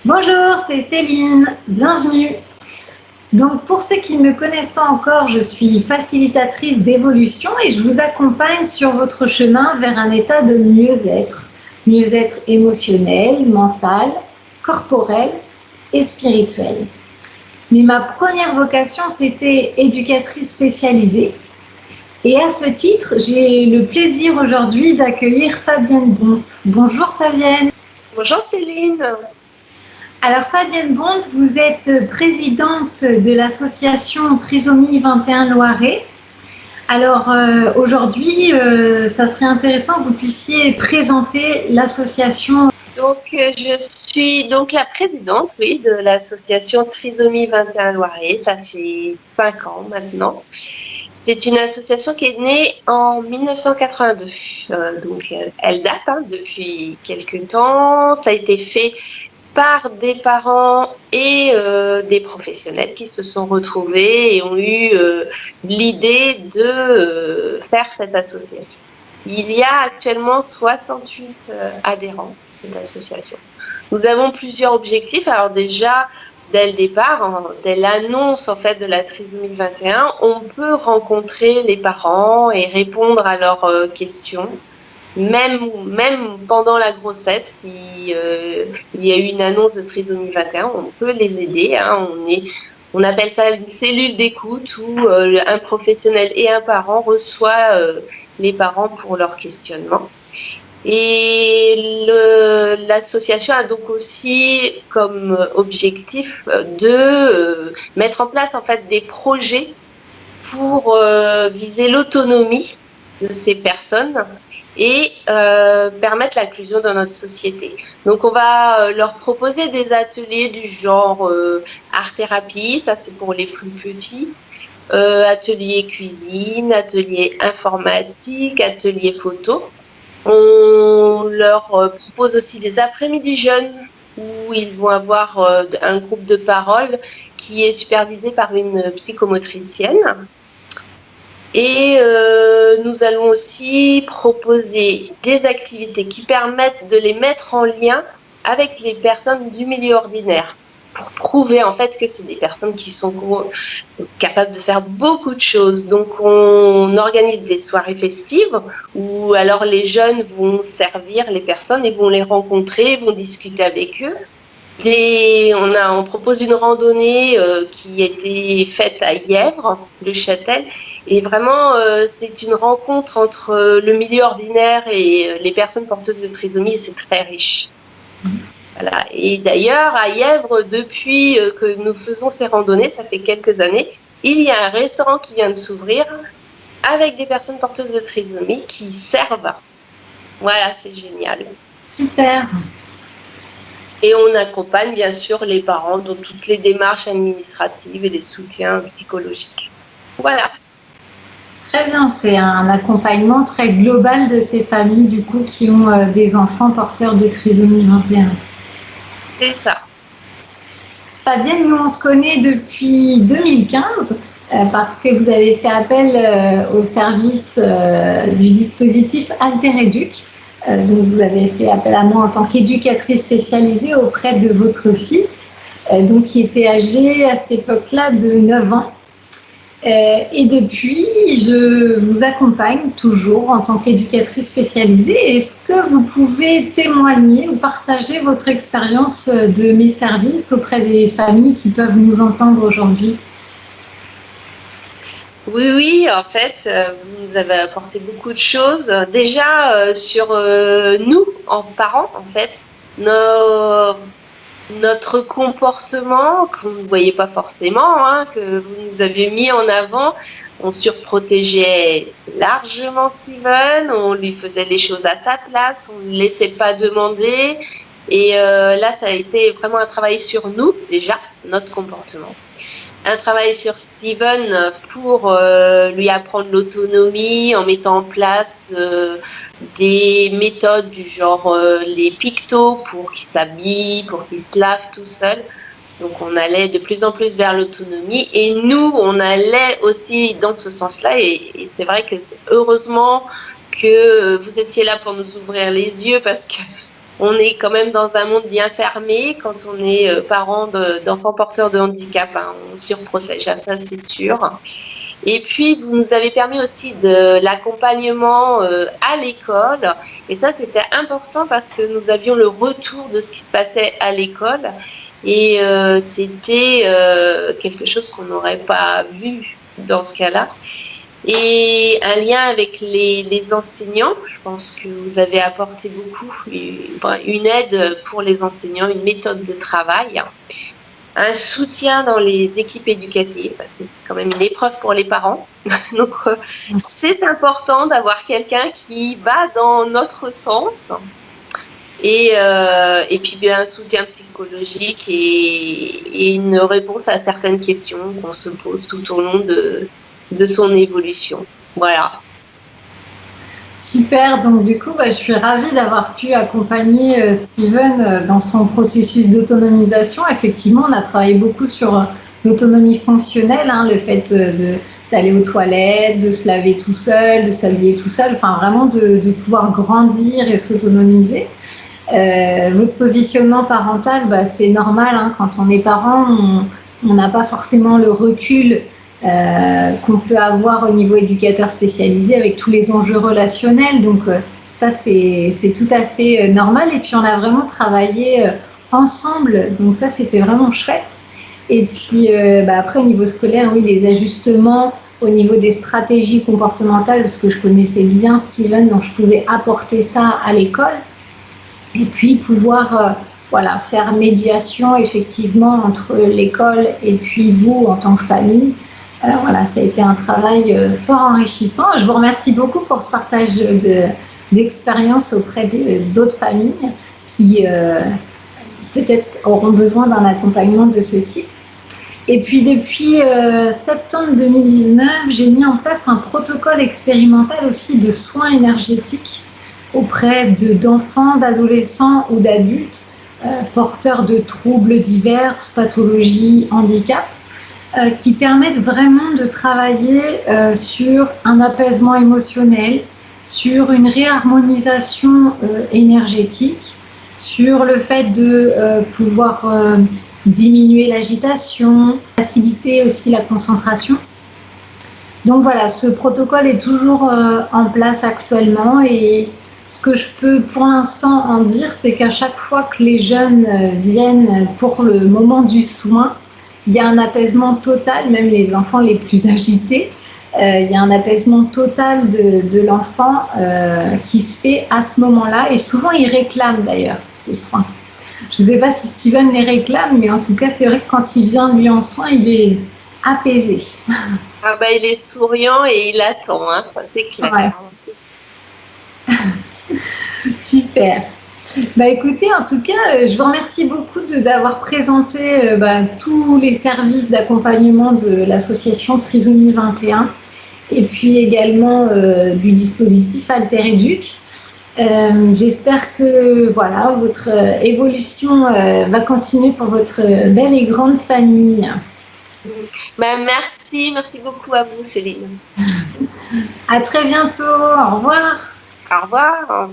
Bonjour, c'est Céline, bienvenue. Donc pour ceux qui ne me connaissent pas encore, je suis facilitatrice d'évolution et je vous accompagne sur votre chemin vers un état de mieux-être émotionnel, mental, corporel et spirituel. Mais ma première vocation, c'était éducatrice spécialisée. Et à ce titre, j'ai le plaisir aujourd'hui d'accueillir Fabienne Bonte. Bonjour Fabienne. Bonjour Céline. Alors Fabienne Bonte, vous êtes présidente de l'association Trisomie 21 Loiret. Alors aujourd'hui, ça serait intéressant que vous puissiez présenter l'association. Donc je suis donc la présidente, oui, de l'association Trisomie 21 Loiret. Ça fait 5 ans maintenant. C'est une association qui est née en 1982. Donc elle date depuis quelques temps. Ça a été fait par des parents et des professionnels qui se sont retrouvés et ont eu l'idée de faire cette association. Il y a actuellement 68 adhérents de l'association. Nous avons plusieurs objectifs. Alors déjà, dès le départ, dès l'annonce en fait de la trisomie 21, on peut rencontrer les parents et répondre à leurs questions. Même pendant la grossesse, si il y a eu une annonce de trisomie 21, on peut les aider. On appelle ça une cellule d'écoute où un professionnel et un parent reçoivent les parents pour leur questionnement. Et l'association a donc aussi comme objectif de mettre en place en fait des projets pour viser l'autonomie de ces personnes et permettre l'inclusion dans notre société. Donc on va leur proposer des ateliers du genre art-thérapie, ça c'est pour les plus petits, atelier cuisine, atelier informatique, atelier photo. On leur propose aussi des après-midi jeunes où ils vont avoir un groupe de parole qui est supervisé par une psychomotricienne. Et nous allons aussi proposer des activités qui permettent de les mettre en lien avec les personnes du milieu ordinaire pour prouver en fait que c'est des personnes qui sont capables de faire beaucoup de choses. Donc on organise des soirées festives où alors les jeunes vont servir les personnes et vont les rencontrer, vont discuter avec eux. On propose une randonnée qui a été faite à Yèvre, le Châtel, et vraiment c'est une rencontre entre le milieu ordinaire et les personnes porteuses de trisomie, et c'est très riche. Voilà. Et d'ailleurs, à Yèvre, depuis que nous faisons ces randonnées, ça fait quelques années, il y a un restaurant qui vient de s'ouvrir avec des personnes porteuses de trisomie qui servent. Voilà, c'est génial. Super. Et on accompagne bien sûr les parents dans toutes les démarches administratives et les soutiens psychologiques. Voilà. Très bien, c'est un accompagnement très global de ces familles du coup qui ont des enfants porteurs de trisomie 21. C'est ça. Fabienne, nous on se connaît depuis 2015 parce que vous avez fait appel au service du dispositif AlterEduc. Donc vous avez fait appel à moi en tant qu'éducatrice spécialisée auprès de votre fils, donc qui était âgé à cette époque-là de 9 ans. Et depuis, je vous accompagne toujours en tant qu'éducatrice spécialisée. Est-ce que vous pouvez témoigner ou partager votre expérience de mes services auprès des familles qui peuvent nous entendre aujourd'hui? Oui, en fait, vous nous avez apporté beaucoup de choses. Déjà, sur nous, en parents, en fait, notre comportement, que vous ne voyez pas forcément, que vous nous avez mis en avant, on surprotégeait largement Steven, on lui faisait les choses à sa place, on ne le laissait pas demander. Et là, ça a été vraiment un travail sur nous, déjà, notre comportement. Un travail sur Steven pour lui apprendre l'autonomie en mettant en place des méthodes du genre les pictos pour qu'il s'habille, pour qu'il se lave tout seul. Donc on allait de plus en plus vers l'autonomie et nous, on allait aussi dans ce sens-là et c'est vrai que heureusement que vous étiez là pour nous ouvrir les yeux parce que on est quand même dans un monde bien fermé quand on est parent d'enfants porteurs de handicap. Hein, on surprotège, ça c'est sûr. Et puis, vous nous avez permis aussi de l'accompagnement à l'école. Et ça, c'était important parce que nous avions le retour de ce qui se passait à l'école. Et c'était quelque chose qu'on n'aurait pas vu dans ce cas-là. Et un lien avec les enseignants. Je pense que vous avez apporté beaucoup, une aide pour les enseignants, une méthode de travail, un soutien dans les équipes éducatives, parce que c'est quand même une épreuve pour les parents. Donc, c'est important d'avoir quelqu'un qui va dans notre sens. Et puis, bien, un soutien psychologique et une réponse à certaines questions qu'on se pose tout au long de son évolution. Voilà. Super, donc du coup, je suis ravie d'avoir pu accompagner Steven dans son processus d'autonomisation. Effectivement, on a travaillé beaucoup sur l'autonomie fonctionnelle, hein, le fait d'aller aux toilettes, de se laver tout seul, de s'habiller tout seul, enfin vraiment de pouvoir grandir et s'autonomiser. Votre positionnement parental, c'est normal, hein, quand on est parent, on n'a pas forcément le recul qu'on peut avoir au niveau éducateur spécialisé avec tous les enjeux relationnels. Donc ça, c'est tout à fait normal. Et puis, on a vraiment travaillé ensemble. Donc ça, c'était vraiment chouette. Et puis, après, au niveau scolaire, oui, les ajustements au niveau des stratégies comportementales, parce que je connaissais bien Steven, donc je pouvais apporter ça à l'école. Et puis, pouvoir faire médiation, effectivement, entre l'école et puis vous, en tant que famille. Voilà, ça a été un travail fort enrichissant. Je vous remercie beaucoup pour ce partage d'expérience auprès d'autres familles qui peut-être auront besoin d'un accompagnement de ce type. Et puis depuis septembre 2019, j'ai mis en place un protocole expérimental aussi de soins énergétiques auprès d'enfants, d'adolescents ou d'adultes porteurs de troubles divers, pathologies, handicaps, qui permettent vraiment de travailler sur un apaisement émotionnel, sur une réharmonisation énergétique, sur le fait de pouvoir diminuer l'agitation, faciliter aussi la concentration. Donc voilà, ce protocole est toujours en place actuellement et ce que je peux pour l'instant en dire, c'est qu'à chaque fois que les jeunes viennent pour le moment du soin, il y a un apaisement total, même les enfants les plus agités, il y a un apaisement total de l'enfant qui se fait à ce moment-là et souvent il réclame d'ailleurs ces soins. Je ne sais pas si Steven les réclame, mais en tout cas c'est vrai que quand il vient lui en soin, il est apaisé. Ah il est souriant et il attend, hein, ça c'est clair. Ouais. Super. Écoutez, en tout cas, je vous remercie beaucoup d'avoir présenté tous les services d'accompagnement de l'association Trisomie 21 et puis également du dispositif AlterEduc. J'espère que voilà, votre évolution va continuer pour votre belle et grande famille. Merci beaucoup à vous, Céline. À très bientôt, au revoir. Au revoir.